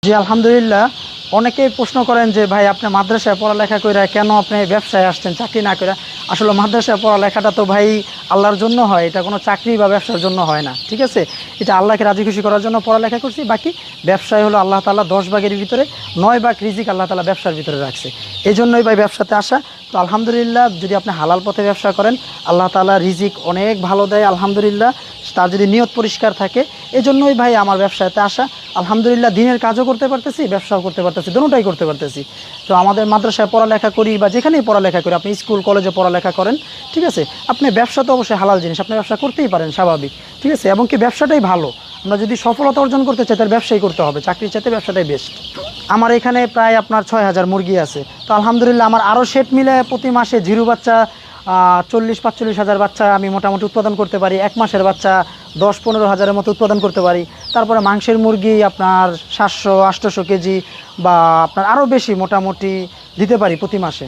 জি আলহামদুলিল্লাহ। অনেকেই প্রশ্ন করেন যে ভাই আপনি মাদ্রাসায় পড়ালেখা করে কেন আপনি ব্যবসায় আসছেন চাকরি না করে। আসলে মাদ্রাসায় পড়ালেখাটা তো ভাই আল্লাহর জন্য হয়, এটা কোনো চাকরি বা ব্যবসার জন্য হয় না, ঠিক আছে। এটা আল্লাহকে রাজি খুশি করার জন্য পড়ালেখা করছি। বাকি ব্যবসায় হলো আল্লাহ তাআলা 10 ভাগের ভিতরে 9 ভাগ রিজিক আল্লাহ তাআলা ব্যবসার ভিতরে রাখছে, এই জন্যই ভাই ব্যবসাতে আসা। তো আলহামদুলিল্লাহ, যদি আপনি হালাল পথে ব্যবসা করেন আল্লাহ তাআলা রিজিক অনেক ভালো দেয় আলহামদুলিল্লাহ, তার যদি নিয়ত পরিষ্কার থাকে। এই জন্যই ভাই আমার ব্যবসাতে আসা। আলহামদুলিল্লাহ দিনের কাজও করতে পারতেছি, ব্যবসাও করতে পারতেছি, দুটোটাই করতে পারতেছি। তো আমাদের মাদ্রাসায় পড়ালেখা করি বা যেখানেই পড়ালেখা করি, আপনি স্কুল কলেজে পড়ালেখা করেন, ঠিক আছে, আপনি ব্যবসা তো অবশ্যই হালাল জিনিস, আপনি ব্যবসা করতেই পারেন স্বাভাবিক, ঠিক আছে। এবং কি ব্যবসাটাই ভালো, আমরা যদি সফলতা অর্জন করতে চাই তাহলে ব্যবসাই করতে হবে, চাকরির চাইতে ব্যবসাটাই বেস্ট। আমার এখানে প্রায় আপনার 6000 মুরগি আছে। তো আলহামদুলিল্লাহ আমার আরও সেট মিলে প্রতি মাসে জিরো বাচ্চা 40-45 হাজার বাচ্চা আমি মোটামুটি উৎপাদন করতে পারি। এক মাসের বাচ্চা 10-15 হাজারের মতো উৎপাদন করতে পারি। তারপরে মাংসের মুরগি আপনার 700-800 কেজি বা আপনার আরও বেশি মোটামুটি দিতে পারি প্রতি মাসে।